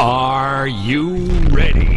Are you ready?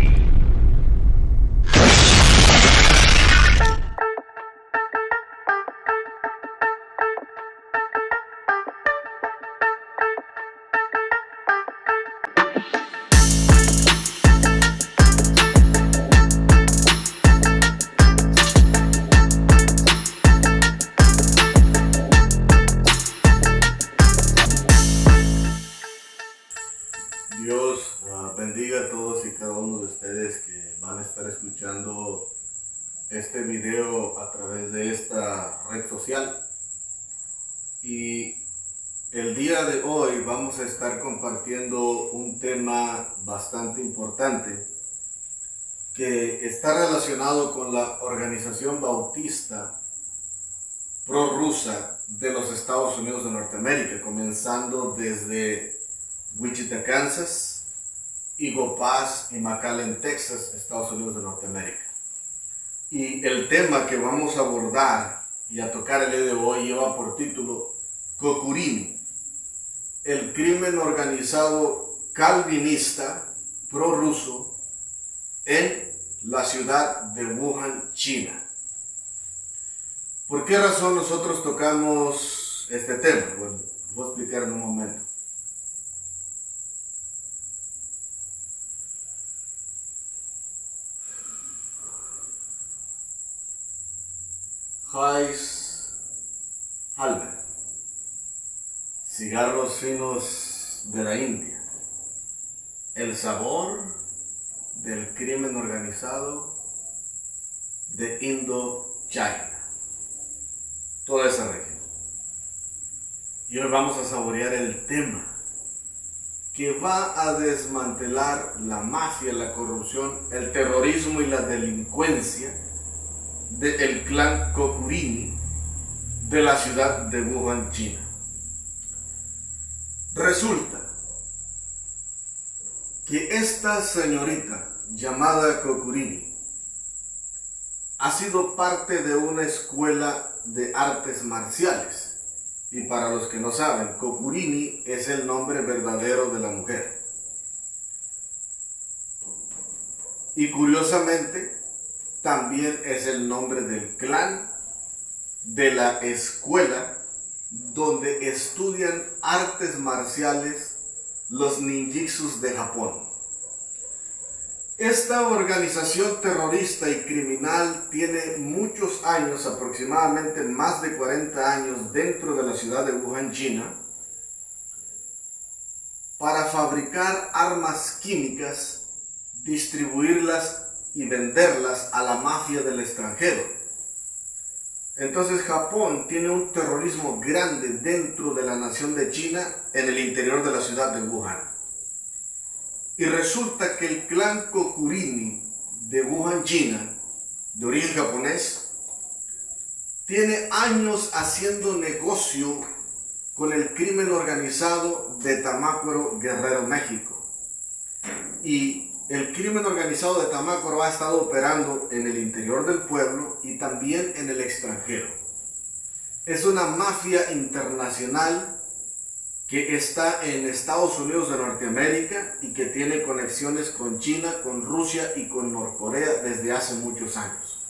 Dios bendiga a todos y cada uno de ustedes que van a estar escuchando este video a través de esta red social. Y el día de hoy vamos a estar compartiendo un tema bastante importante que está relacionado con la organización bautista prorrusa de los Estados Unidos de Norteamérica, comenzando desde Wichita, Kansas, Eagle Pass y McAllen, Texas, Estados Unidos de Norteamérica. Y el tema que vamos a abordar y a tocar el día de hoy lleva por título Cocurini, el crimen organizado calvinista prorruso en la ciudad de Wuhan, China. ¿Por qué razón nosotros tocamos este tema? Bueno, voy a explicar en un momento. Heiss Halber, cigarros finos de la India, el sabor del crimen organizado de Indochina, toda esa región. Y hoy vamos a saborear el tema que va a desmantelar la mafia, la corrupción, el terrorismo y la delincuencia del clan Cocurini de la ciudad de Wuhan, China. Resulta que esta señorita llamada Cocurini ha sido parte de una escuela de artes marciales. Y para los que no saben, Cocurini es el nombre verdadero de la mujer. Y curiosamente, también es el nombre del clan, de la escuela donde estudian artes marciales los ninjitsus de Japón. Esta organización terrorista y criminal tiene muchos años, aproximadamente más de 40 años, dentro de la ciudad de Wuhan, China, para fabricar armas químicas, distribuirlas y venderlas a la mafia del extranjero. Entonces Japón tiene un terrorismo grande dentro de la nación de China, en el interior de la ciudad de Wuhan. Y resulta que el clan Cocurini de Wuhan, China, de origen japonés, tiene años haciendo negocio con el crimen organizado de Tamácuaro, Guerrero, México. Y el crimen organizado de Tamácuaro ha estado operando en el interior del pueblo y también en el extranjero. Es una mafia internacional que está en Estados Unidos de Norteamérica y que tiene conexiones con China, con Rusia y con Norcorea desde hace muchos años.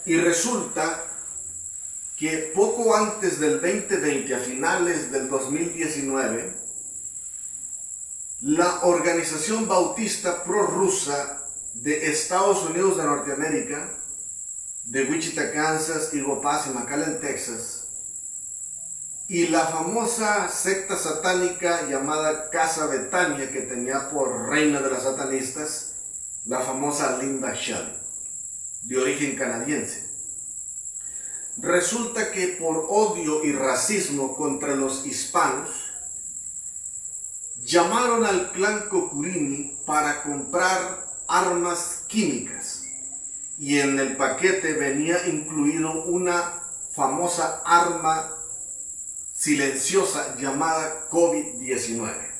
Y resulta que poco antes del 2020, a finales del 2019, la organización bautista prorrusa de Estados Unidos de Norteamérica, de Wichita, Kansas, Eagle Pass y McAllen, Texas, y la famosa secta satánica llamada Casa Betania, que tenía por reina de las satanistas la famosa Linda Shelly, de origen canadiense. Resulta que por odio y racismo contra los hispanos, llamaron al clan Cocurini para comprar armas químicas, y en el paquete venía incluido una famosa arma silenciosa llamada COVID-19,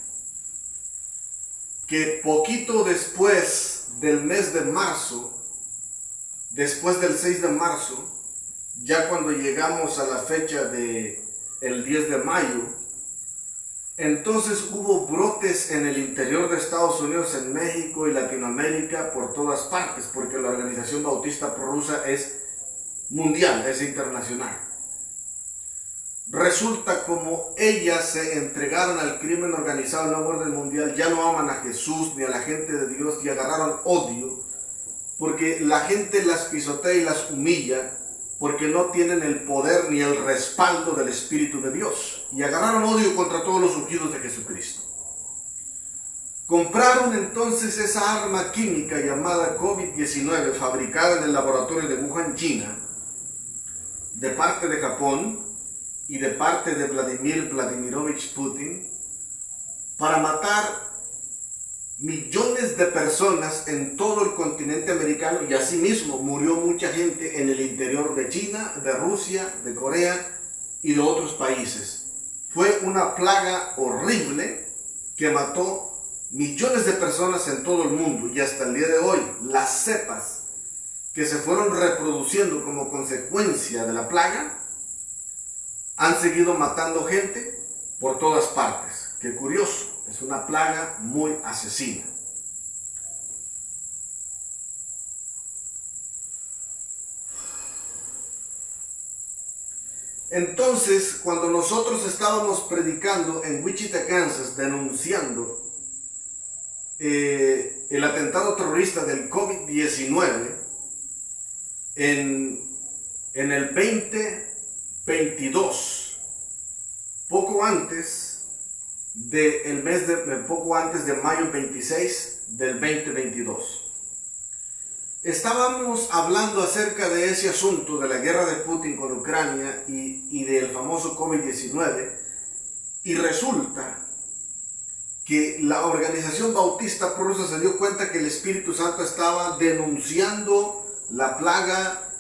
que poquito después del mes de marzo, después del 6 de marzo, ya cuando llegamos a la fecha de el 10 de mayo, Entonces hubo brotes en el interior de Estados Unidos, en México y Latinoamérica, por todas partes, porque la Organización Bautista Prorrusa es mundial, es internacional. Resulta como ellas se entregaron al crimen organizado, al nuevo orden mundial, ya no aman a Jesús ni a la gente de Dios y agarraron odio, porque la gente las pisotea y las humilla, porque no tienen el poder ni el respaldo del Espíritu de Dios. Y agarraron odio contra todos los ungidos de Jesucristo. Compraron entonces esa arma química llamada COVID-19, fabricada en el laboratorio de Wuhan, China, de parte de Japón y de parte de Vladimir Vladimirovich Putin, para matar millones de personas en todo el continente americano, y asimismo murió mucha gente en el interior de China, de Rusia, de Corea y de otros países. Fue una plaga horrible que mató millones de personas en todo el mundo, y hasta el día de hoy las cepas que se fueron reproduciendo como consecuencia de la plaga han seguido matando gente por todas partes. Qué curioso. Es una plaga muy asesina. Entonces, cuando nosotros estábamos predicando en Wichita, Kansas, denunciando el atentado terrorista del COVID-19, en el 2022, poco antes de mayo 26 del 2022. Estábamos hablando acerca de ese asunto de la guerra de Putin con Ucrania y del famoso COVID-19, y resulta que la Organización Bautista Prorrusa se dio cuenta que el Espíritu Santo estaba denunciando la plaga,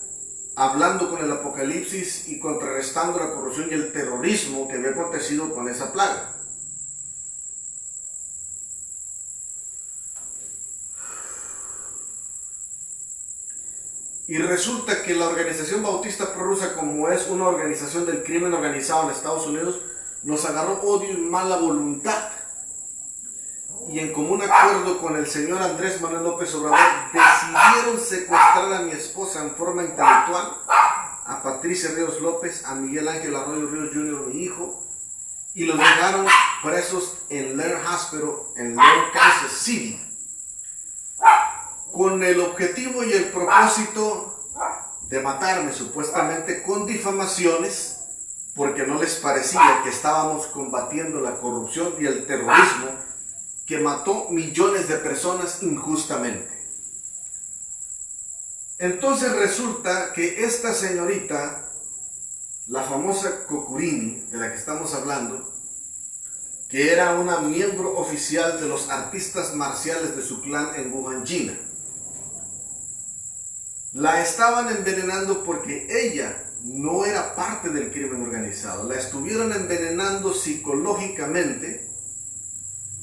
hablando con el Apocalipsis y contrarrestando la corrupción y el terrorismo que había acontecido con esa plaga. Y resulta que la Organización Bautista Prorrusa, como es una organización del crimen organizado en Estados Unidos, nos agarró odio y mala voluntad. Y en común acuerdo con el señor Andrés Manuel López Obrador, decidieron secuestrar a mi esposa en forma intelectual, a Patricia Ríos López, a Miguel Ángel Arroyo Ríos Jr., mi hijo, y los dejaron presos en Lear Hospital, en Lear, Kansas City, con el objetivo y el propósito de matarme, supuestamente con difamaciones, porque no les parecía que estábamos combatiendo la corrupción y el terrorismo que mató millones de personas injustamente. Entonces resulta que esta señorita, la famosa Cocurini, de la que estamos hablando, que era una miembro oficial de los artistas marciales de su clan en Wuhan, China, la estaban envenenando porque ella no era parte del crimen organizado. La estuvieron envenenando psicológicamente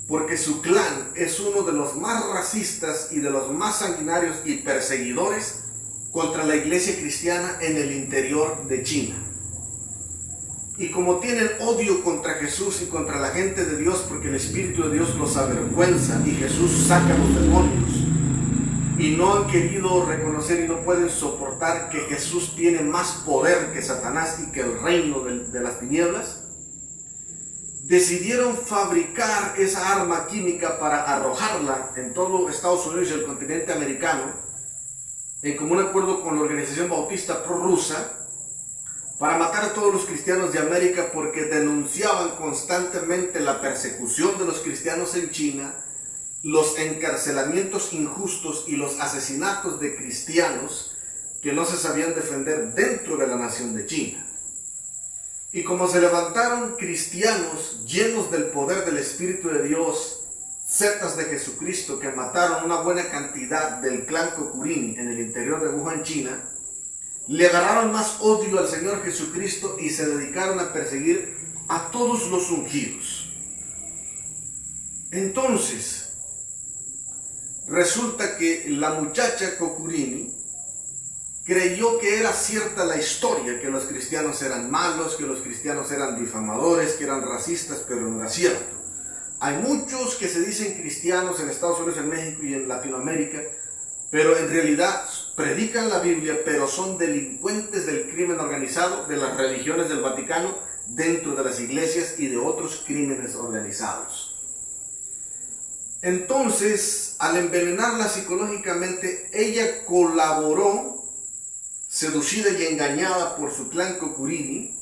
porque su clan es uno de los más racistas y de los más sanguinarios y perseguidores contra la iglesia cristiana en el interior de China. Y como tienen odio contra Jesús y contra la gente de Dios, porque el Espíritu de Dios los avergüenza y Jesús saca los demonios, y no han querido reconocer y no pueden soportar que Jesús tiene más poder que Satanás y que el reino de las tinieblas, decidieron fabricar esa arma química para arrojarla en todo Estados Unidos y el continente americano, en común acuerdo con la Organización Bautista Prorrusa, para matar a todos los cristianos de América, porque denunciaban constantemente la persecución de los cristianos en China, los encarcelamientos injustos y los asesinatos de cristianos que no se sabían defender dentro de la nación de China. Y como se levantaron cristianos llenos del poder del Espíritu de Dios, sectas de Jesucristo, que mataron una buena cantidad del clan Cocurini en el interior de Wuhan, China, le agarraron más odio al Señor Jesucristo y se dedicaron a perseguir a todos los ungidos. Entonces, resulta que la muchacha Cocurini creyó que era cierta la historia, que los cristianos eran malos, que los cristianos eran difamadores, que eran racistas, pero no era cierto. Hay muchos que se dicen cristianos en Estados Unidos, en México y en Latinoamérica, pero en realidad predican la Biblia, pero son delincuentes del crimen organizado, de las religiones del Vaticano, dentro de las iglesias y de otros crímenes organizados. Entonces, al envenenarla psicológicamente, ella colaboró, seducida y engañada por su clan Cocurini,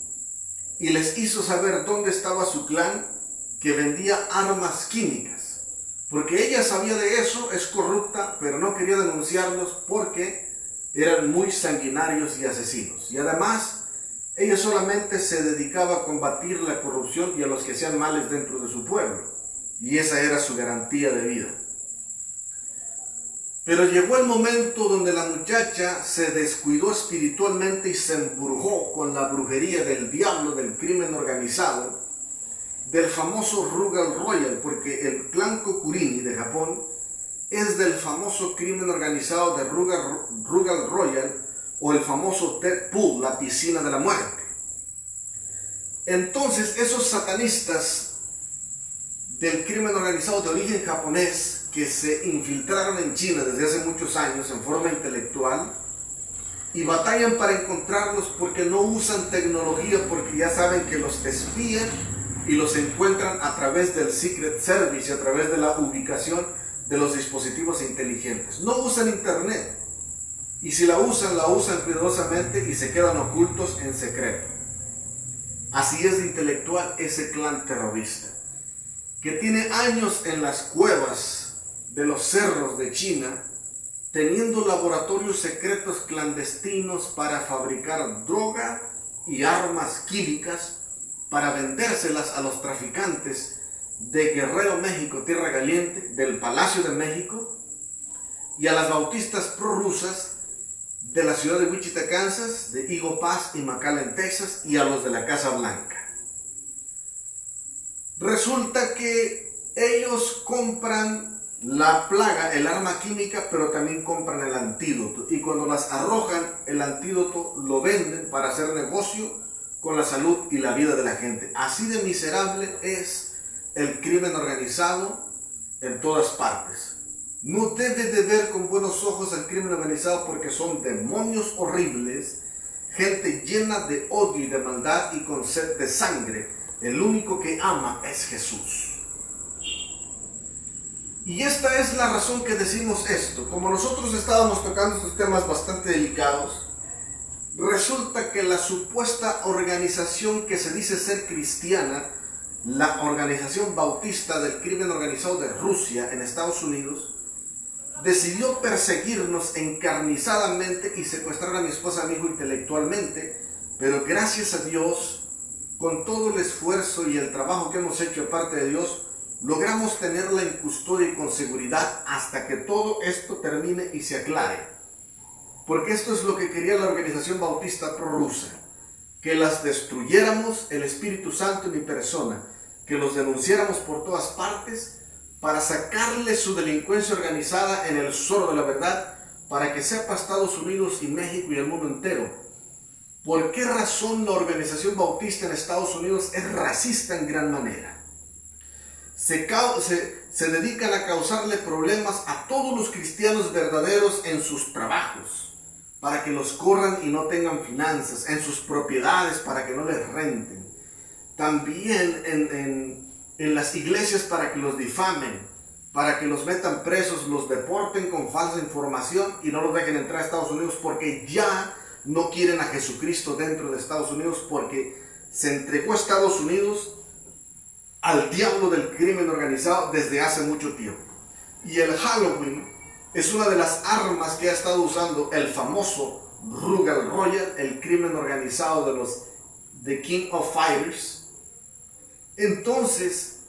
y les hizo saber dónde estaba su clan, que vendía armas químicas. Porque ella sabía de eso, es corrupta, pero no quería denunciarlos porque eran muy sanguinarios y asesinos. Y además, ella solamente se dedicaba a combatir la corrupción y a los que hacían males dentro de su pueblo. Y esa era su garantía de vida. Pero llegó el momento donde la muchacha se descuidó espiritualmente y se embrujó con la brujería del diablo, del crimen organizado, del famoso Rugal Royal, porque el clan Cocurini de Japón es del famoso crimen organizado de Rugal Royal, o el famoso Death Pool, la piscina de la muerte. Entonces esos satanistas del crimen organizado de origen japonés, que se infiltraron en China desde hace muchos años en forma intelectual, y batallan para encontrarlos porque no usan tecnología, porque ya saben que los espían y los encuentran a través del Secret Service y a través de la ubicación de los dispositivos inteligentes. No usan internet, y si la usan cuidadosamente y se quedan ocultos en secreto. Así es de intelectual ese clan terrorista, que tiene años en las cuevas de los cerros de China, teniendo laboratorios secretos clandestinos para fabricar droga y armas químicas, para vendérselas a los traficantes de Guerrero, México, Tierra Caliente, del Palacio de México, y a las bautistas prorrusas de la ciudad de Wichita, Kansas, de Eagle Pass y McAllen, Texas, y a los de la Casa Blanca. Resulta que ellos compran la plaga, el arma química, pero también compran el antídoto, y cuando las arrojan, el antídoto lo venden para hacer negocio con la salud y la vida de la gente. Así de miserable es el crimen organizado en todas partes. No debe de ver con buenos ojos el crimen organizado, porque son demonios horribles, gente llena de odio y de maldad y con sed de sangre. El único que ama es Jesús. Y esta es la razón que decimos esto. Como nosotros estábamos tocando estos temas bastante delicados, resulta que la supuesta organización que se dice ser cristiana, la Organización Bautista del Crimen Organizado de Rusia en Estados Unidos, decidió perseguirnos encarnizadamente y secuestrar a mi esposa y a mi hijo intelectualmente, pero gracias a Dios, con todo el esfuerzo y el trabajo que hemos hecho de parte de Dios, logramos tenerla en custodia y con seguridad hasta que todo esto termine y se aclare. Porque esto es lo que quería la Organización Bautista Prorrusa, que las destruyéramos, el Espíritu Santo en mi persona, que los denunciáramos por todas partes, para sacarle su delincuencia organizada en el zorro de la verdad, para que sepa Estados Unidos y México y el mundo entero por qué razón la Organización Bautista en Estados Unidos es racista en gran manera. Se dedican a causarle problemas a todos los cristianos verdaderos en sus trabajos, para que los corran y no tengan finanzas, en sus propiedades para que no les renten, también en las iglesias para que los difamen, para que los metan presos, los deporten con falsa información y no los dejen entrar a Estados Unidos, porque ya no quieren a Jesucristo dentro de Estados Unidos, porque se entregó a Estados Unidos al diablo del crimen organizado desde hace mucho tiempo. Y el Halloween es una de las armas que ha estado usando el famoso Rugal Royal, el crimen organizado de los The King of Fighters. Entonces,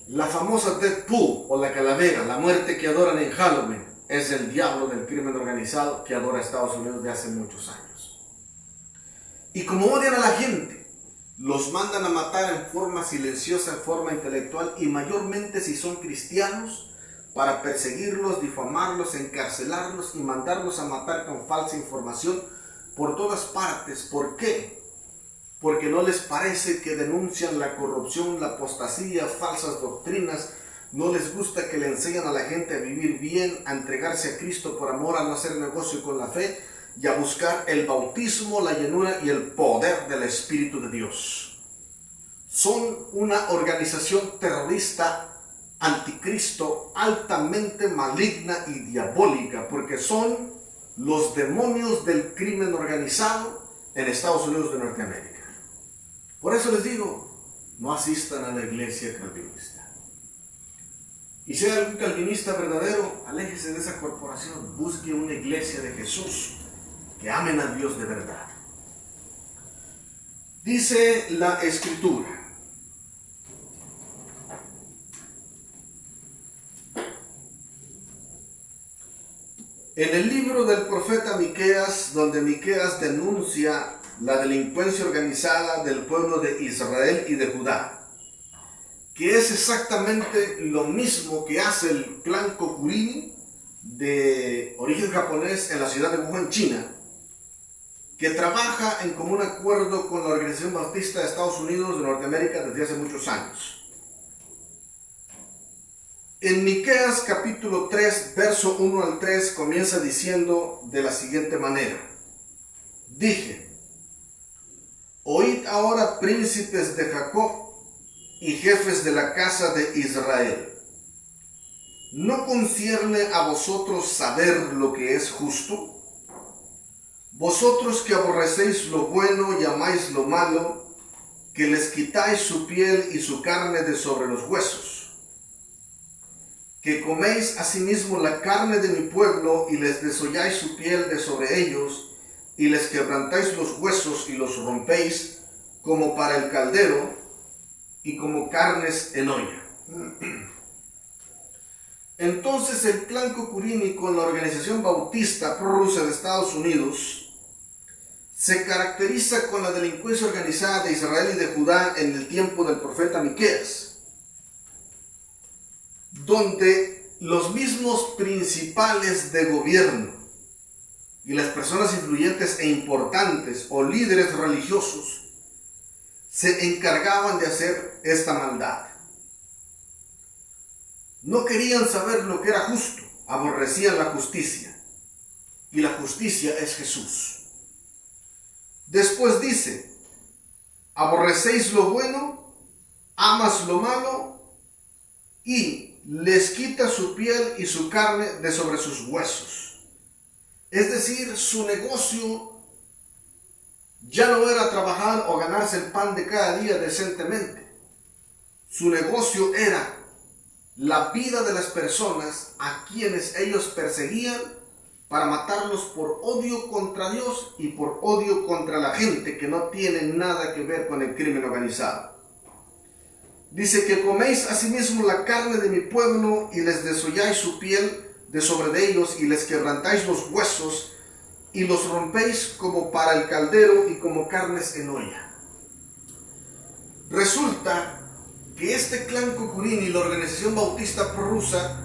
la famosa Death Pool, o la calavera, la muerte que adoran en Halloween, es el diablo del crimen organizado que adora a Estados Unidos de hace muchos años. Y como odian a la gente, los mandan a matar en forma silenciosa, en forma intelectual, y mayormente si son cristianos, para perseguirlos, difamarlos, encarcelarlos y mandarlos a matar con falsa información por todas partes. ¿Por qué? Porque no les parece que denuncian la corrupción, la apostasía, falsas doctrinas. No les gusta que le enseñan a la gente a vivir bien, a entregarse a Cristo por amor, a no hacer negocio con la fe y a buscar el bautismo, la llenura y el poder del Espíritu de Dios. Son una organización terrorista anticristo altamente maligna y diabólica, porque son los demonios del crimen organizado en Estados Unidos de Norteamérica. Por eso les digo, no asistan a la iglesia calvinista. Y si hay algún calvinista verdadero, aléjese de esa corporación, busque una iglesia de Jesús, que amen a Dios de verdad. Dice la Escritura: en el libro del profeta Miqueas, donde Miqueas denuncia la delincuencia organizada del pueblo de Israel y de Judá, que es exactamente lo mismo que hace el clan Kokurini, de origen japonés, en la ciudad de Wuhan, China, que trabaja en común acuerdo con la Organización Bautista de Estados Unidos de Norteamérica desde hace muchos años. En Miqueas capítulo 3, verso 1 al 3, comienza diciendo de la siguiente manera: dije, oíd ahora, príncipes de Jacob y jefes de la casa de Israel. ¿No concierne a vosotros saber lo que es justo? Vosotros que aborrecéis lo bueno y amáis lo malo, que les quitáis su piel y su carne de sobre los huesos, que coméis asimismo la carne de mi pueblo y les desolláis su piel de sobre ellos, y les quebrantáis los huesos y los rompéis como para el caldero y como carnes en olla. Entonces el clan Kokurini, con la Organización Bautista Prorrusa de Estados Unidos, se caracteriza con la delincuencia organizada de Israel y de Judá en el tiempo del profeta Miqueas, donde los mismos principales de gobierno y las personas influyentes e importantes o líderes religiosos se encargaban de hacer esta maldad. No querían saber lo que era justo, aborrecían la justicia, y la justicia es Jesús. Después dice, aborrecéis lo bueno, amas lo malo, y les quita su piel y su carne de sobre sus huesos. Es decir, su negocio ya no era trabajar o ganarse el pan de cada día decentemente. Su negocio era la vida de las personas a quienes ellos perseguían para matarlos por odio contra Dios y por odio contra la gente que no tiene nada que ver con el crimen organizado. Dice que coméis asimismo la carne de mi pueblo y les desolláis su piel de sobre de ellos y les quebrantáis los huesos y los rompéis como para el caldero y como carnes en olla. Resulta que este clan Kokurini, la Organización Bautista Prorrusa,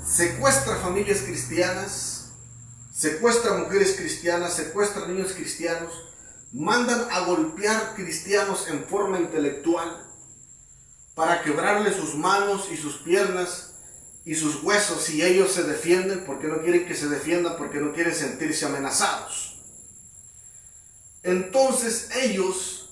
secuestra familias cristianas, secuestra mujeres cristianas, secuestra niños cristianos, mandan a golpear cristianos en forma intelectual para quebrarle sus manos y sus piernas y sus huesos si ellos se defienden, porque no quieren que se defiendan, porque no quieren sentirse amenazados. Entonces ellos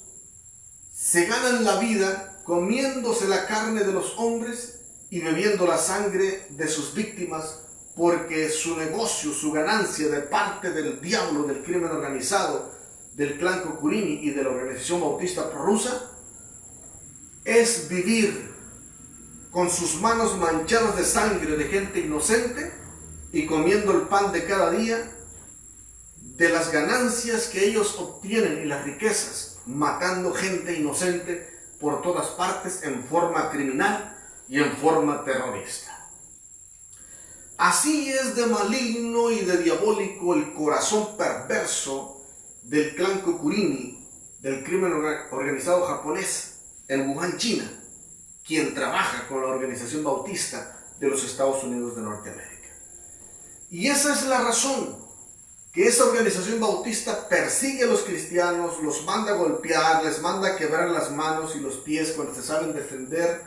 se ganan la vida comiéndose la carne de los hombres y bebiendo la sangre de sus víctimas, porque su negocio, su ganancia de parte del diablo, del crimen organizado, del clan Kokurini y de la Organización Bautista Prorrusa, es vivir con sus manos manchadas de sangre de gente inocente y comiendo el pan de cada día de las ganancias que ellos obtienen y las riquezas, matando gente inocente por todas partes en forma criminal y en forma terrorista. Así es de maligno y de diabólico el corazón perverso del clan Kokurini, del crimen organizado japonés en Wuhan, China, quien trabaja con la Organización Bautista de los Estados Unidos de Norteamérica. Y esa es la razón que esa organización bautista persigue a los cristianos, los manda a golpear, les manda a quebrar las manos y los pies cuando se saben defender,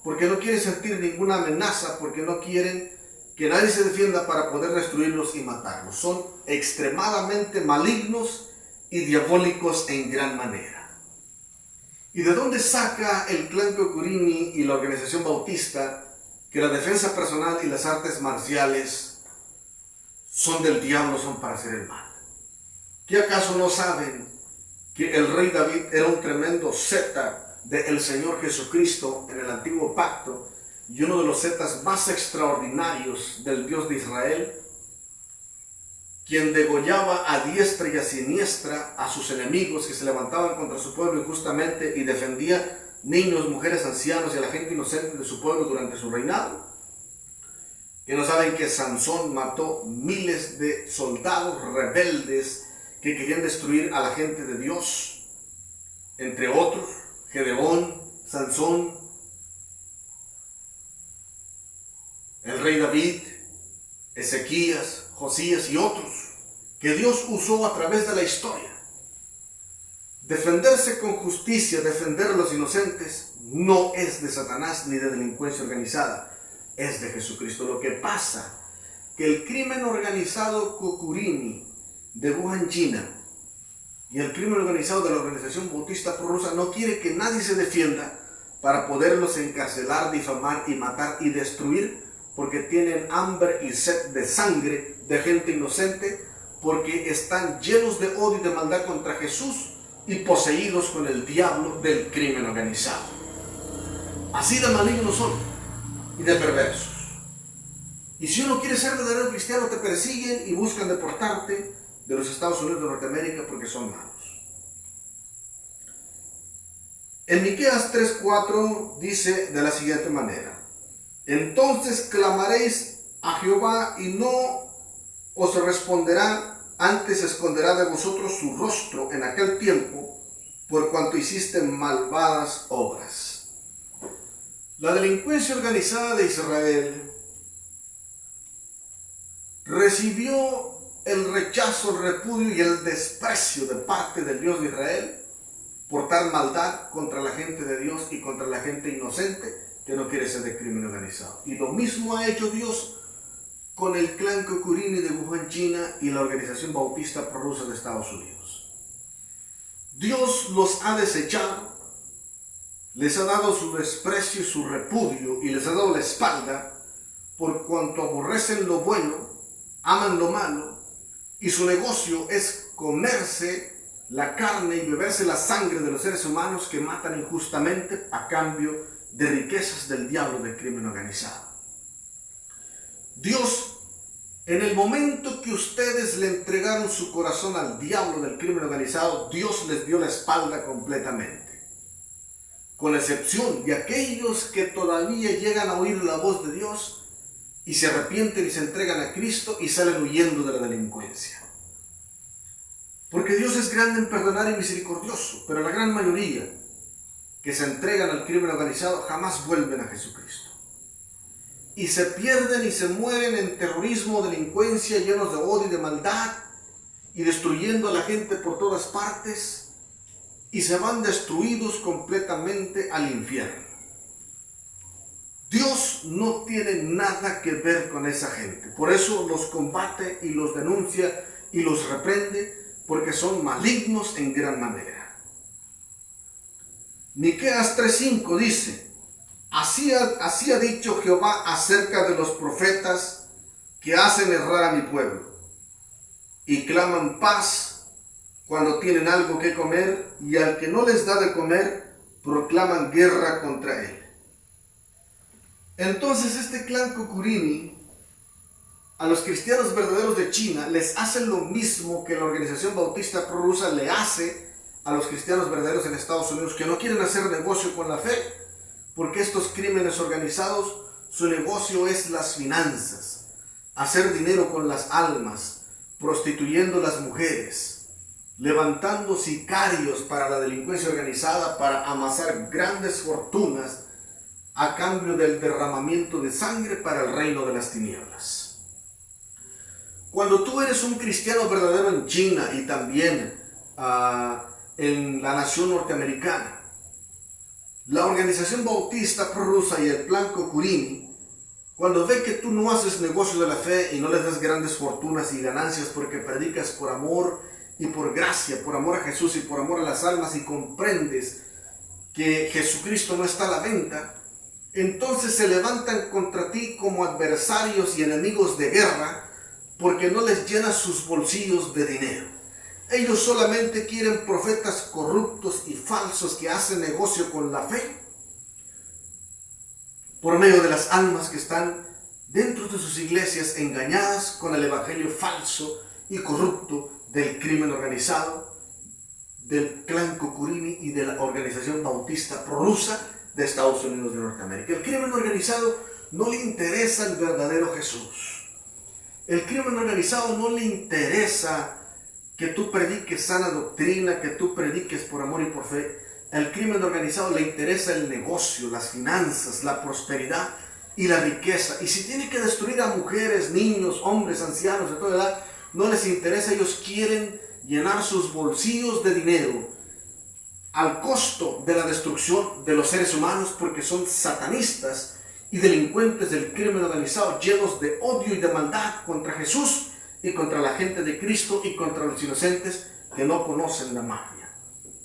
porque no quieren sentir ninguna amenaza, porque no quieren que nadie se defienda para poder destruirlos y matarlos. Son extremadamente malignos y diabólicos en gran manera. ¿Y de dónde saca el clan Cocurini y la organización bautista que la defensa personal y las artes marciales son del diablo, son para hacer el mal? ¿Qué acaso no saben que el rey David era un tremendo zeta del Señor Jesucristo en el antiguo pacto y uno de los zetas más extraordinarios del Dios de Israel, quien degollaba a diestra y a siniestra a sus enemigos que se levantaban contra su pueblo injustamente y defendía niños, mujeres, ancianos y a la gente inocente de su pueblo durante su reinado? Que no saben que Sansón mató miles de soldados rebeldes que querían destruir a la gente de Dios, entre otros Gedeón, Sansón, el rey David, Ezequías, Josías y otros que Dios usó a través de la historia. Defenderse con justicia, defender a los inocentes, no es de Satanás ni de delincuencia organizada, es de Jesucristo. Lo que pasa que el crimen organizado Cocurini de Wuhan, China, y el crimen organizado de la organización bautista prorrusa no quiere que nadie se defienda para poderlos encarcelar, difamar y matar y destruir, porque tienen hambre y sed de sangre de gente inocente, porque están llenos de odio y de maldad contra Jesús y poseídos con el diablo del crimen organizado. Así de malignos son y de perversos. Y si uno quiere ser verdadero cristiano, te persiguen y buscan deportarte de los Estados Unidos de Norteamérica porque son malos. En Miqueas 3:4 dice de la siguiente manera: entonces clamaréis a Jehová y no os responderá, antes esconderá de vosotros su rostro en aquel tiempo, por cuanto hiciste malvadas obras. La delincuencia organizada de Israel recibió el rechazo, el repudio y el desprecio de parte del Dios de Israel por tal maldad contra la gente de Dios y contra la gente inocente que no quiere ser de crimen organizado. Y lo mismo ha hecho Dios con el clan Cocurini de Wuhan, China, y la organización bautista prorrusa de Estados Unidos. Dios los ha desechado, les ha dado su desprecio y su repudio y les ha dado la espalda por cuanto aborrecen lo bueno, aman lo malo, y su negocio es comerse la carne y beberse la sangre de los seres humanos que matan injustamente a cambio de riquezas del diablo del crimen organizado. Dios, en el momento que ustedes le entregaron su corazón al diablo del crimen organizado, Dios les dio la espalda completamente, con excepción de aquellos que todavía llegan a oír la voz de Dios y se arrepienten y se entregan a Cristo y salen huyendo de la delincuencia. Porque Dios es grande en perdonar y misericordioso, pero la gran mayoría que se entregan al crimen organizado jamás vuelven a Jesucristo. Y se pierden y se mueren en terrorismo, delincuencia, llenos de odio y de maldad, y destruyendo a la gente por todas partes, y se van destruidos completamente al infierno. Dios no tiene nada que ver con esa gente. Por eso los combate y los denuncia y los reprende, porque son malignos en gran manera. Miqueas 3:5 dice: así ha dicho Jehová acerca de los profetas que hacen errar a mi pueblo y claman paz cuando tienen algo que comer, y al que no les da de comer proclaman guerra contra él. Entonces este clan Cocurini a los cristianos verdaderos de China les hace lo mismo que la organización bautista prorrusa le hace a los cristianos verdaderos en Estados Unidos, que no quieren hacer negocio con la fe, porque estos crímenes organizados, su negocio es las finanzas, hacer dinero con las almas, prostituyendo las mujeres, levantando sicarios para la delincuencia organizada para amasar grandes fortunas a cambio del derramamiento de sangre para el reino de las tinieblas. Cuando tú eres un cristiano verdadero en China y también en la nación norteamericana, la Organización Bautista Prorrusa y el Plan Cocurini, cuando ve que tú no haces negocio de la fe y no les das grandes fortunas y ganancias porque predicas por amor y por gracia, por amor a Jesús y por amor a las almas, y comprendes que Jesucristo no está a la venta, entonces se levantan contra ti como adversarios y enemigos de guerra porque no les llenas sus bolsillos de dinero. Ellos solamente quieren profetas corruptos y falsos que hacen negocio con la fe por medio de las almas que están dentro de sus iglesias engañadas con el evangelio falso y corrupto del crimen organizado, del clan Cocurini y de la Organización Bautista Prorrusa de Estados Unidos de Norteamérica. El crimen organizado no le interesa el verdadero Jesús. El crimen organizado no le interesa que tú prediques sana doctrina, que tú prediques por amor y por fe. Al crimen organizado le interesa el negocio, las finanzas, la prosperidad y la riqueza. Y si tiene que destruir a mujeres, niños, hombres, ancianos de toda edad, no les interesa. Ellos quieren llenar sus bolsillos de dinero al costo de la destrucción de los seres humanos, porque son satanistas y delincuentes del crimen organizado, llenos de odio y de maldad contra Jesús y contra la gente de Cristo y contra los inocentes que no conocen la mafia.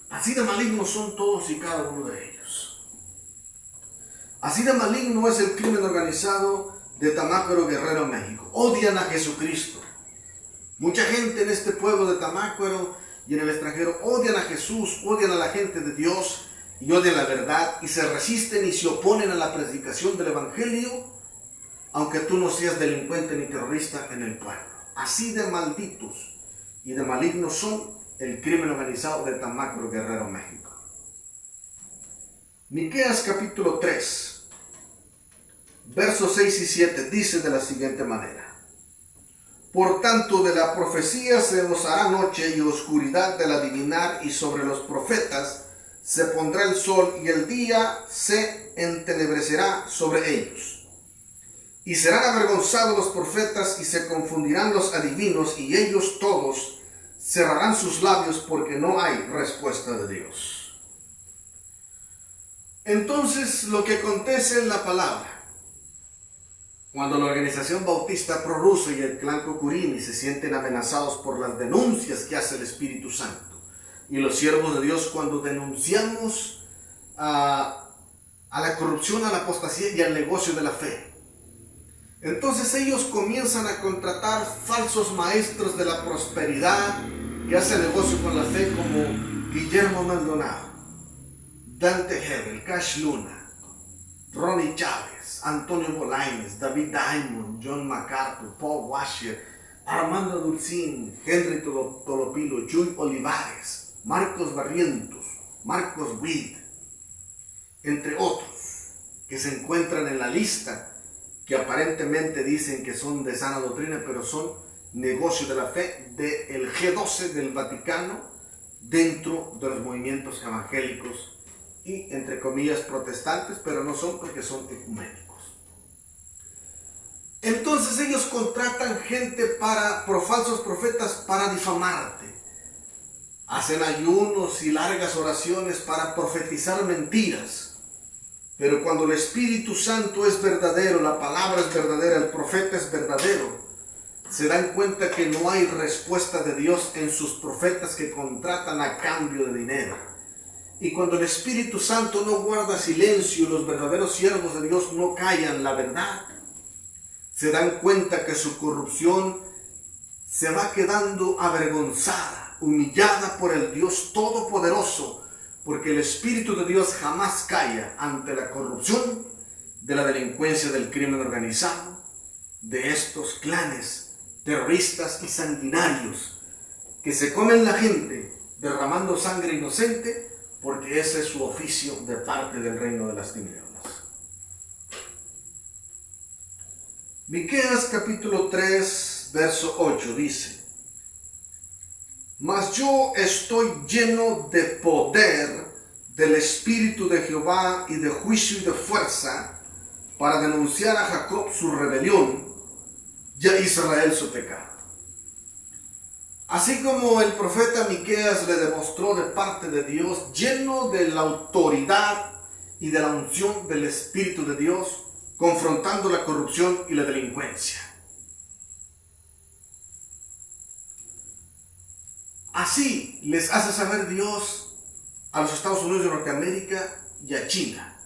Así de malignos son todos y cada uno de ellos. Así de maligno es el crimen organizado de Tamácuaro, Guerrero, México. Odian a Jesucristo. Mucha gente en este pueblo de Tamácuaro y en el extranjero odian a Jesús, odian a la gente de Dios y odian la verdad y se resisten y se oponen a la predicación del evangelio, aunque tú no seas delincuente ni terrorista en el pueblo. Así de malditos y de malignos son el crimen organizado de Tamácuaro, Guerrero, México. Miqueas capítulo 3, versos 6 y 7 dice de la siguiente manera: Por tanto, de la profecía se os hará noche y oscuridad del adivinar, y sobre los profetas se pondrá el sol, y el día se entenebrecerá sobre ellos. Y serán avergonzados los profetas, y se confundirán los adivinos, y ellos todos cerrarán sus labios, porque no hay respuesta de Dios. Entonces, lo que acontece en la palabra, cuando la Organización Bautista Prorrusa y el clan Cocurini se sienten amenazados por las denuncias que hace el Espíritu Santo, y los siervos de Dios cuando denunciamos a la corrupción, a la apostasía y al negocio de la fe, entonces ellos comienzan a contratar falsos maestros de la prosperidad que hacen negocio con la fe, como Guillermo Maldonado, Dante Hebel, Cash Luna, Ronnie Chávez, Antonio Bolaños, David Diamond, John MacArthur, Paul Washer, Armando Dulcín, Henry Tolopilo, Chuy Olivares, Marcos Barrientos, Marcos Witt, entre otros, que se encuentran en la lista, que aparentemente dicen que son de sana doctrina, pero son negocio de la fe del G12 del Vaticano dentro de los movimientos evangélicos y, entre comillas, protestantes, pero no son, porque son ecuménicos. Entonces ellos contratan gente falsos profetas para difamarte. Hacen ayunos y largas oraciones para profetizar mentiras. Pero cuando el Espíritu Santo es verdadero, la palabra es verdadera, el profeta es verdadero, se dan cuenta que no hay respuesta de Dios en sus profetas que contratan a cambio de dinero. Y cuando el Espíritu Santo no guarda silencio, los verdaderos siervos de Dios no callan la verdad, se dan cuenta que su corrupción se va quedando avergonzada, humillada por el Dios Todopoderoso, porque el Espíritu de Dios jamás calla ante la corrupción, de la delincuencia, del crimen organizado, de estos clanes terroristas y sanguinarios que se comen la gente derramando sangre inocente, porque ese es su oficio de parte del reino de las tinieblas. Miqueas capítulo 3, verso 8 dice: Mas yo estoy lleno de poder del espíritu de Jehová y de juicio y de fuerza para denunciar a Jacob su rebelión y a Israel su pecado. Así como el profeta Miqueas le demostró de parte de Dios, lleno de la autoridad y de la unción del Espíritu de Dios, confrontando la corrupción y la delincuencia. Así les hace saber Dios a los Estados Unidos de Norteamérica y a China,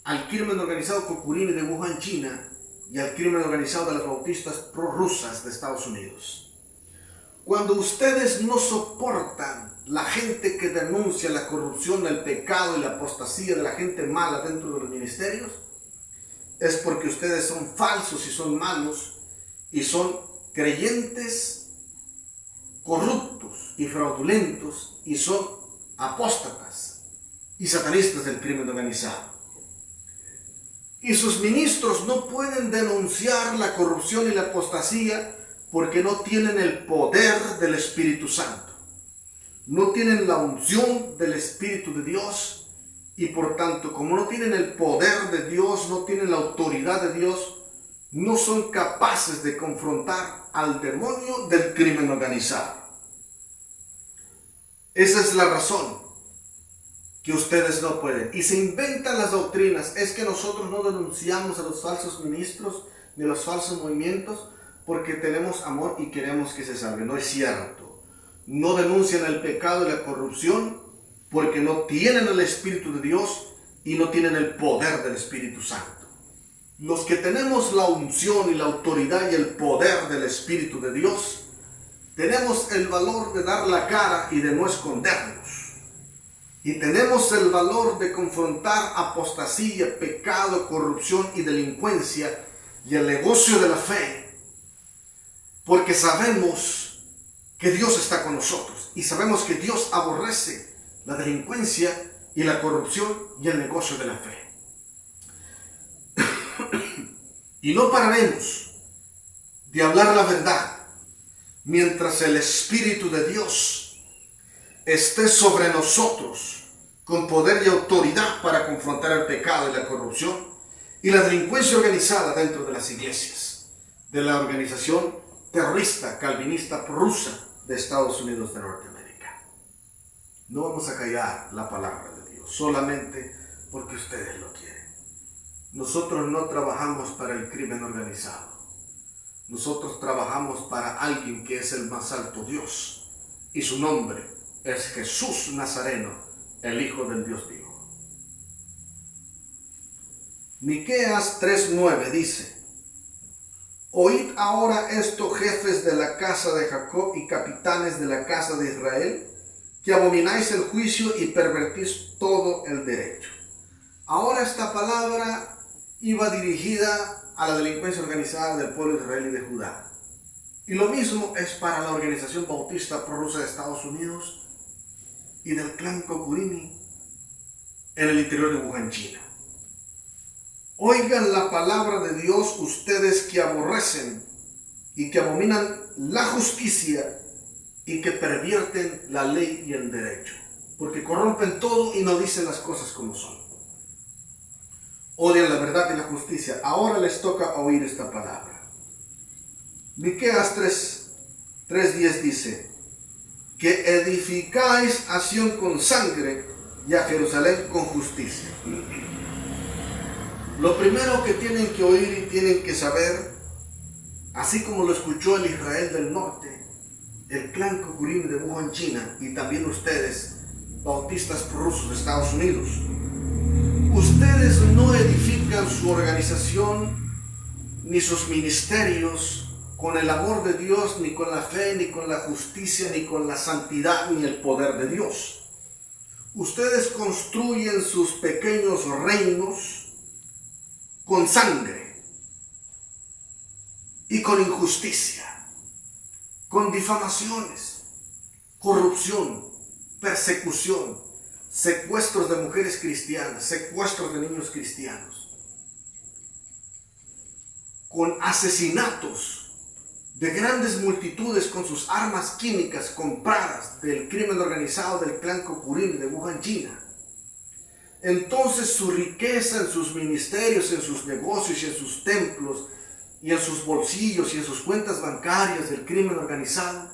al crimen organizado Kokurini de Wuhan, China, y al crimen organizado de las bautistas prorrusas de Estados Unidos. Cuando ustedes no soportan la gente que denuncia la corrupción, el pecado y la apostasía de la gente mala dentro de los ministerios, es porque ustedes son falsos y son malos y son creyentes corruptos y fraudulentos y son apóstatas y satanistas del crimen organizado. Y sus ministros no pueden denunciar la corrupción y la apostasía porque no tienen el poder del Espíritu Santo. No tienen la unción del Espíritu de Dios y por tanto, como no tienen el poder de Dios, no tienen la autoridad de Dios, no son capaces de confrontar al demonio del crimen organizado. Esa es la razón que ustedes no pueden. Y se inventan las doctrinas. Es que nosotros no denunciamos a los falsos ministros ni a los falsos movimientos porque tenemos amor y queremos que se salven. No es cierto. No denuncian el pecado y la corrupción porque no tienen el Espíritu de Dios y no tienen el poder del Espíritu Santo. Los que tenemos la unción y la autoridad y el poder del Espíritu de Dios, tenemos el valor de dar la cara y de no escondernos. Y tenemos el valor de confrontar apostasía, pecado, corrupción y delincuencia y el negocio de la fe. Porque sabemos que Dios está con nosotros y sabemos que Dios aborrece la delincuencia y la corrupción y el negocio de la fe. Y no pararemos de hablar la verdad mientras el Espíritu de Dios esté sobre nosotros con poder y autoridad para confrontar el pecado y la corrupción y la delincuencia organizada dentro de las iglesias de la organización terrorista calvinista rusa de Estados Unidos de Norteamérica. No vamos a callar la palabra de Dios solamente porque ustedes lo quieren. Nosotros no trabajamos para el crimen organizado. Nosotros trabajamos para alguien que es el más alto Dios y su nombre es Jesús Nazareno, el Hijo del Dios vivo. Miqueas 3:9 dice: Oíd ahora esto, jefes de la casa de Jacob y capitanes de la casa de Israel, que abomináis el juicio y pervertís todo el derecho. Ahora esta palabra iba dirigida a la delincuencia organizada del pueblo de Israel y de Judá. Y lo mismo es para la organización bautista prorrusa de Estados Unidos y del clan Kokurini en el interior de Wuhan, China. Oigan la palabra de Dios ustedes que aborrecen y que abominan la justicia y que pervierten la ley y el derecho, porque corrompen todo y no dicen las cosas como son. Odian la verdad y la justicia. Ahora les toca oír esta palabra. Miqueas 3:10 dice: que edificáis a Sión con sangre y a Jerusalén con justicia. Lo primero que tienen que oír y tienen que saber, así como lo escuchó el Israel del norte, el clan Kokurini de Wuhan, China, y también ustedes, bautistas prorrusos de Estados Unidos, ustedes no edifican su organización ni sus ministerios con el amor de Dios, ni con la fe, ni con la justicia, ni con la santidad, ni el poder de Dios. Ustedes construyen sus pequeños reinos con sangre y con injusticia, con difamaciones, corrupción, persecución, secuestros de mujeres cristianas, secuestros de niños cristianos, con asesinatos de grandes multitudes con sus armas químicas compradas del crimen organizado del clan Kokurini de Wuhan, China, entonces su riqueza en sus ministerios, en sus negocios y en sus templos y en sus bolsillos y en sus cuentas bancarias del crimen organizado,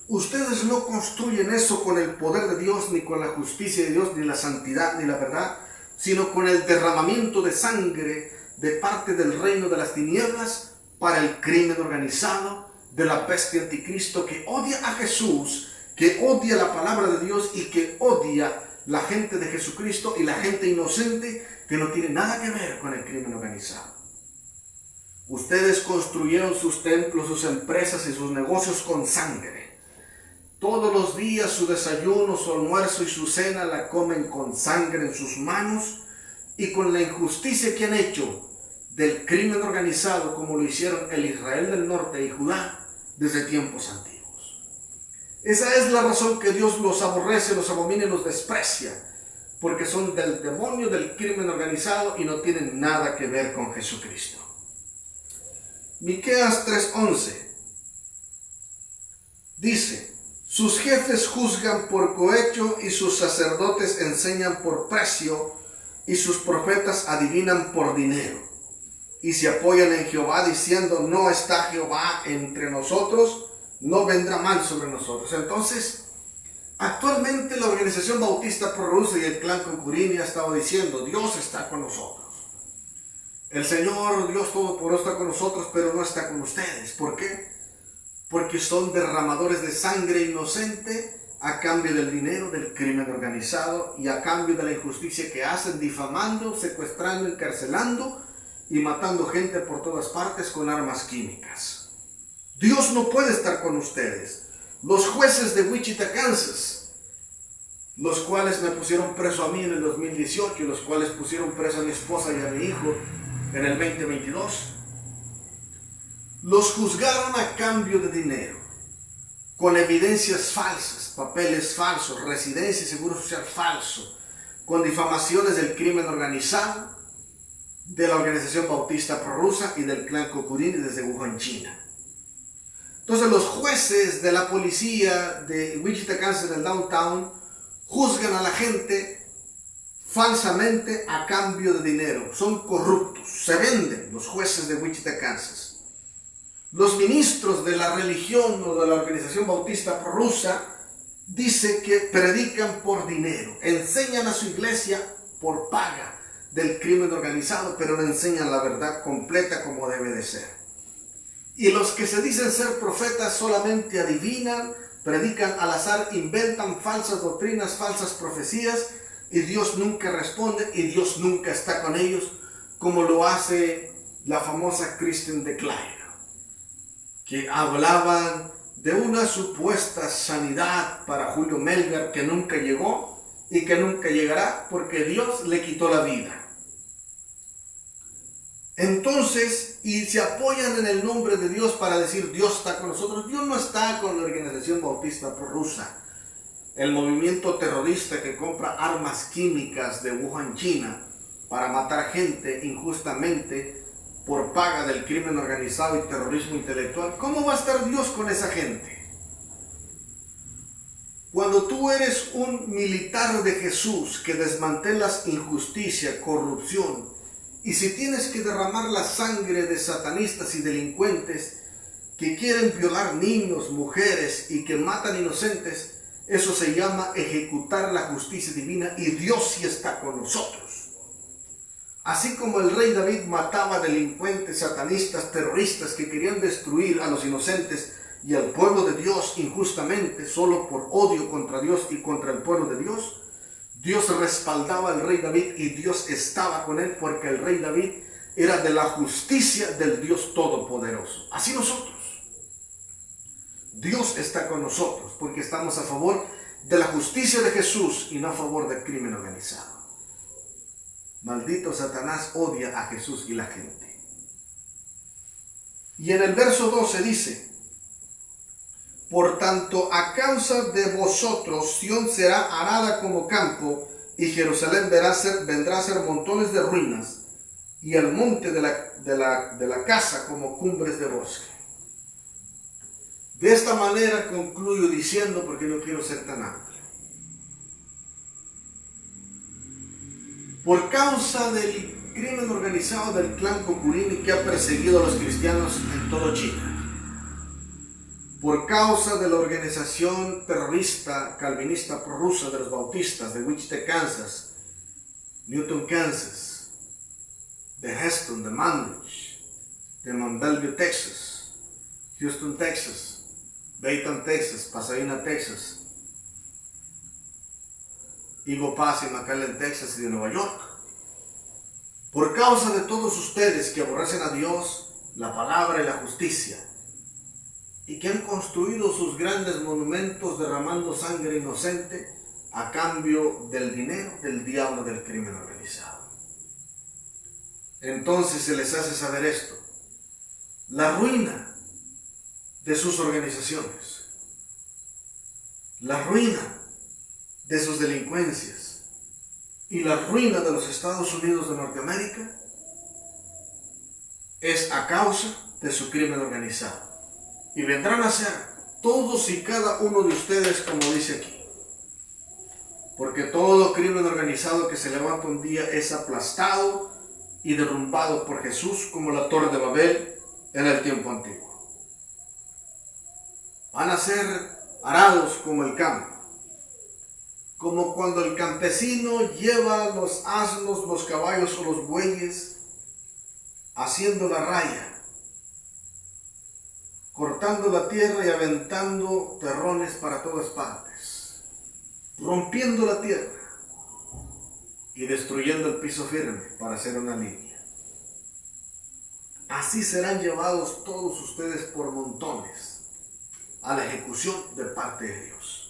ustedes no construyen eso con el poder de Dios, ni con la justicia de Dios, ni la santidad, ni la verdad, sino con el derramamiento de sangre de parte del reino de las tinieblas para el crimen organizado de la peste anticristo, que odia a Jesús, que odia la palabra de Dios y que odia la gente de Jesucristo y la gente inocente que no tiene nada que ver con el crimen organizado. Ustedes construyeron sus templos, sus empresas y sus negocios con sangre. Todos los días su desayuno, su almuerzo y su cena la comen con sangre en sus manos y con la injusticia que han hecho del crimen organizado, como lo hicieron el Israel del norte y Judá desde tiempos antiguos. Esa es la razón que Dios los aborrece, los abomina y los desprecia, porque son del demonio del crimen organizado y no tienen nada que ver con Jesucristo. Miqueas 3:11 dice: sus jefes juzgan por cohecho y sus sacerdotes enseñan por precio y sus profetas adivinan por dinero. Y se apoyan en Jehová diciendo: no está Jehová entre nosotros, no vendrá mal sobre nosotros. Entonces, actualmente la Organización Bautista Prorrusa y el clan Concurini ha estado diciendo: Dios está con nosotros. El Señor, Dios Todopoderoso, está con nosotros, pero no está con ustedes. ¿Por qué? Porque son derramadores de sangre inocente a cambio del dinero del crimen organizado y a cambio de la injusticia que hacen, difamando, secuestrando, encarcelando y matando gente por todas partes con armas químicas. Dios no puede estar con ustedes. Los jueces de Wichita, Kansas, los cuales me pusieron preso a mí en el 2018 y los cuales pusieron preso a mi esposa y a mi hijo en el 2022, los juzgaron a cambio de dinero, con evidencias falsas, papeles falsos, residencia y seguro social falso, con difamaciones del crimen organizado, de la Organización Bautista Prorrusa y del clan Concurini desde Wuhan, China. Entonces los jueces de la policía de Wichita, Kansas, del downtown, juzgan a la gente falsamente a cambio de dinero. Son corruptos, se venden los jueces de Wichita, Kansas. Los ministros de la religión o de la Organización Bautista Prorrusa dice que predican por dinero, enseñan a su iglesia por paga del crimen organizado, pero no enseñan la verdad completa como debe de ser. Y los que se dicen ser profetas solamente adivinan, predican al azar, inventan falsas doctrinas, falsas profecías, y Dios nunca responde y Dios nunca está con ellos, como lo hace la famosa Christine Declare, que hablaban de una supuesta sanidad para Julio Melgar que nunca llegó y que nunca llegará porque Dios le quitó la vida. Entonces, y se apoyan en el nombre de Dios para decir: Dios está con nosotros. Dios no está con la Organización Bautista Prorrusa, el movimiento terrorista que compra armas químicas de Wuhan, China, para matar gente injustamente por paga del crimen organizado y terrorismo intelectual. ¿Cómo va a estar Dios con esa gente? Cuando tú eres un militar de Jesús que desmantelas injusticia, corrupción, y si tienes que derramar la sangre de satanistas y delincuentes que quieren violar niños, mujeres y que matan inocentes, eso se llama ejecutar la justicia divina, y Dios sí está con nosotros. Así como el rey David mataba delincuentes, satanistas, terroristas que querían destruir a los inocentes y al pueblo de Dios injustamente, solo por odio contra Dios y contra el pueblo de Dios, Dios respaldaba al rey David y Dios estaba con él, porque el rey David era de la justicia del Dios Todopoderoso. Así nosotros. Dios está con nosotros porque estamos a favor de la justicia de Jesús y no a favor del crimen organizado. Maldito Satanás odia a Jesús y la gente. Y en el verso 12 dice: por tanto, a causa de vosotros, Sión será arada como campo, y Jerusalén vendrá a ser montones de ruinas, y el monte de la casa como cumbres de bosque. De esta manera concluyo diciendo, porque no quiero ser tan amplio, Por causa del crimen organizado del clan Cocurini que ha perseguido a los cristianos en todo China, por causa de la organización terrorista calvinista prorrusa de los bautistas de Wichita, Kansas, Newton, Kansas, de Heston, de Manwich, de Mount Belvieu, Texas, Houston, Texas, Baytown, Texas, Pasadena, Texas, Eagle Pass y McAllen, Texas y de Nueva York. Por causa de todos ustedes que aborrecen a Dios, la palabra y la justicia, y que han construido sus grandes monumentos derramando sangre inocente a cambio del dinero del diablo del crimen organizado. Entonces se les hace saber esto: la ruina de sus organizaciones, la ruina de sus delincuencias y la ruina de los Estados Unidos de Norteamérica es a causa de su crimen organizado. Y vendrán a ser todos y cada uno de ustedes, como dice aquí. Porque todo crimen organizado que se levanta un día es aplastado y derrumbado por Jesús como la Torre de Babel en el tiempo antiguo. Van a ser arados como el campo. Como cuando el campesino lleva los asnos, los caballos o los bueyes haciendo la raya, cortando la tierra y aventando terrones para todas partes, rompiendo la tierra y destruyendo el piso firme para hacer una línea. Así serán llevados todos ustedes por montones a la ejecución de parte de Dios.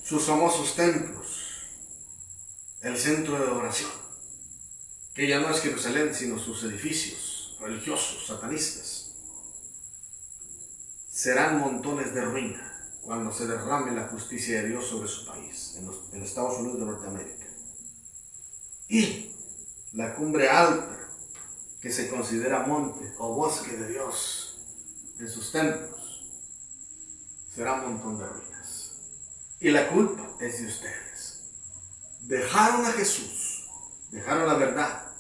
Sus famosos templos, el centro de adoración, que ya no es Jerusalén, sino sus edificios religiosos, satanistas, serán montones de ruina cuando se derrame la justicia de Dios sobre su país, en Estados Unidos de Norteamérica. Y la cumbre alta, que se considera monte o bosque de Dios en sus templos, será un montón de ruinas. Y la culpa es de ustedes. Dejaron a Jesús, dejaron la verdad,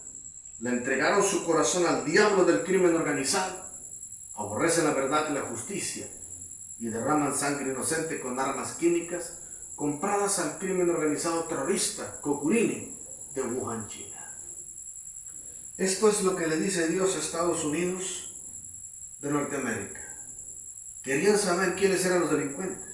le entregaron su corazón al diablo del crimen organizado, aborrecen la verdad y la justicia y derraman sangre inocente con armas químicas compradas al crimen organizado terrorista Cocurini de Wuhan, China. Esto es lo que le dice Dios a Estados Unidos de Norteamérica. Querían saber quiénes eran los delincuentes.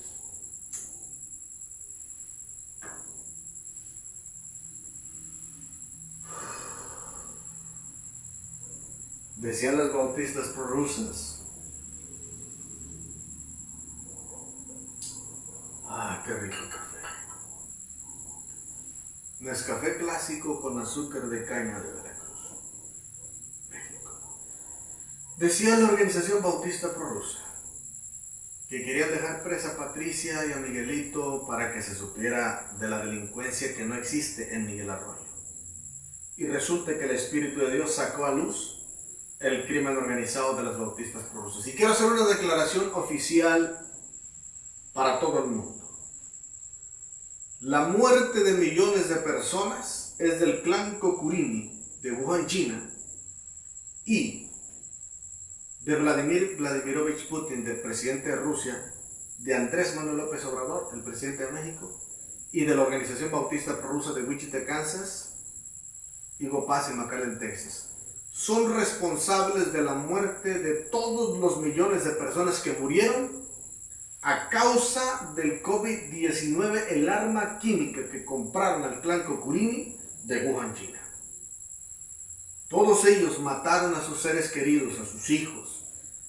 Decían las bautistas prorrusas: ¡ah, qué rico café! Nescafé clásico con azúcar de caña de Veracruz, México. Decía la organización bautista prorrusa que querían dejar presa a Patricia y a Miguelito para que se supiera de la delincuencia que no existe en Miguel Arroyo. Y resulta que el Espíritu de Dios sacó a luz el crimen organizado de las bautistas prorrusas. Y quiero hacer una declaración oficial para todo el mundo. La muerte de millones de personas es del clan Cocurini de Wuhan, China, y de Vladimir Vladimirovich Putin, del presidente de Rusia, de Andrés Manuel López Obrador, el presidente de México, y de la organización bautista prorrusa de Wichita, Kansas, Eagle Pass y McAllen, Texas. Son responsables de la muerte de todos los millones de personas que murieron a causa del COVID-19, el arma química que compraron al clan Cocurini de Wuhan, China. Todos ellos mataron a sus seres queridos, a sus hijos,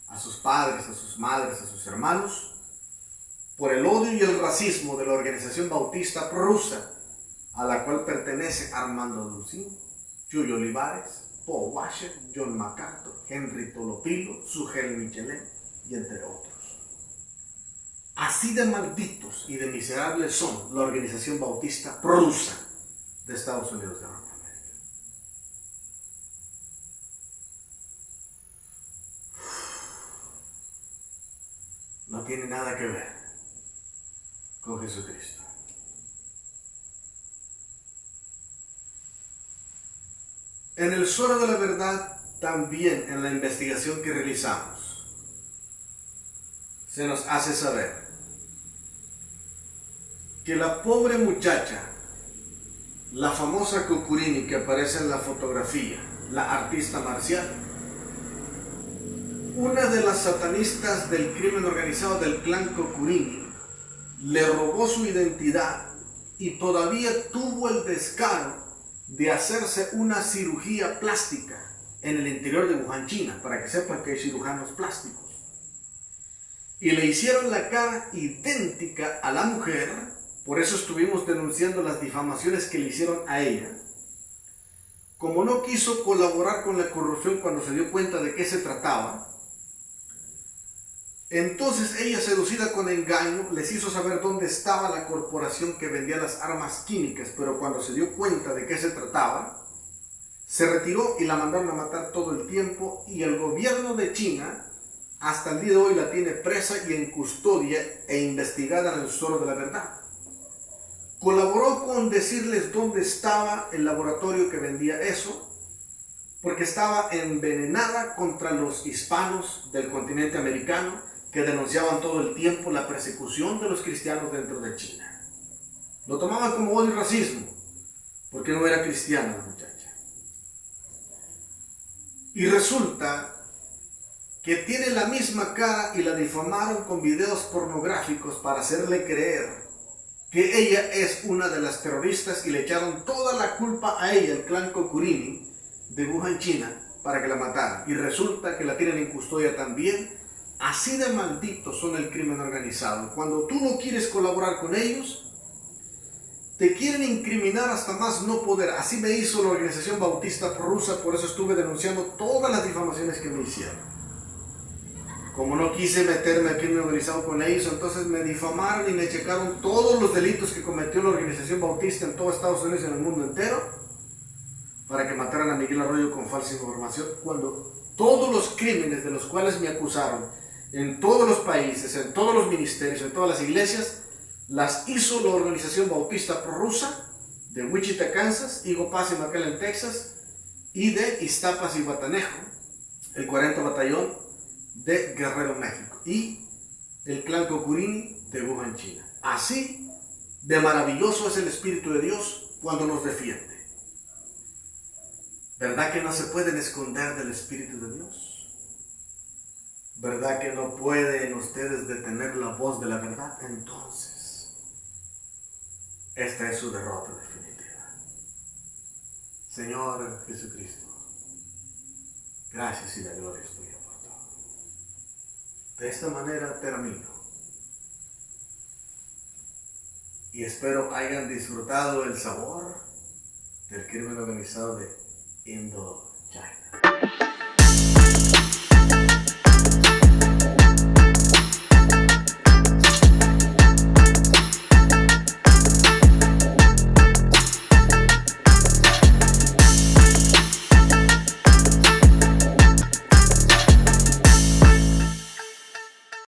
a sus padres, a sus madres, a sus hermanos, por el odio y el racismo de la organización bautista prorrusa, a la cual pertenece Armando Dulcín, Chuy Olivares, Paul Washer, John MacArthur, Henry Tolopilo, Sugel Michelin y entre otros. Así de malditos y de miserables son la organización bautista prorrusa de Estados Unidos de Norteamérica. No tiene nada que ver con Jesucristo. En el Suero de la Verdad, también en la investigación que realizamos, se nos hace saber que la pobre muchacha, la famosa Kukurini que aparece en la fotografía, la artista marcial, una de las satanistas del crimen organizado del clan Kukurini, le robó su identidad y todavía tuvo el descaro de hacerse una cirugía plástica en el interior de Wuhan, China, para que sepan que hay cirujanos plásticos. Y le hicieron la cara idéntica a la mujer, por eso estuvimos denunciando las difamaciones que le hicieron a ella. Como no quiso colaborar con la corrupción cuando se dio cuenta de qué se trataba, entonces ella, seducida con engaño, les hizo saber dónde estaba la corporación que vendía las armas químicas, pero cuando se dio cuenta de qué se trataba, se retiró y la mandaron a matar todo el tiempo, y el gobierno de China hasta el día de hoy la tiene presa y en custodia e investigada en el Suero de la Verdad. Colaboró con decirles dónde estaba el laboratorio que vendía eso, porque estaba envenenada contra los hispanos del continente americano, que denunciaban todo el tiempo la persecución de los cristianos dentro de China. Lo tomaban como odio y racismo, porque no era cristiana la muchacha. Y resulta que tiene la misma cara y la difamaron con videos pornográficos para hacerle creer que ella es una de las terroristas, y le echaron toda la culpa a ella, el clan Kukurini de Wuhan, China, para que la mataran. Y resulta que la tienen en custodia también. Así de malditos son el crimen organizado. Cuando tú no quieres colaborar con ellos, te quieren incriminar hasta más no poder. Así me hizo la organización bautista prorrusa, por eso estuve denunciando todas las difamaciones que me hicieron. Como no quise meterme al crimen organizado con ellos, entonces me difamaron y me checaron todos los delitos que cometió la organización bautista en todo Estados Unidos y en el mundo entero, para que mataran a Miguel Arroyo con falsa información, cuando todos los crímenes de los cuales me acusaron en todos los países, en todos los ministerios, en todas las iglesias, las hizo la organización bautista prorrusa de Wichita, Kansas, Eagle Pass y McAllen, Texas, y de Iztapas y Guatanejo, el 40 Batallón de Guerrero, México, y el clan Kukurini de Wuhan, China. Así de maravilloso es el Espíritu de Dios cuando nos defiende. ¿Verdad que no se pueden esconder del Espíritu de Dios? ¿Verdad que no pueden ustedes detener la voz de la verdad? Entonces, esta es su derrota definitiva. Señor Jesucristo, gracias y la gloria es tuya por todo. De esta manera termino. Y espero hayan disfrutado el sabor del crimen organizado de Indo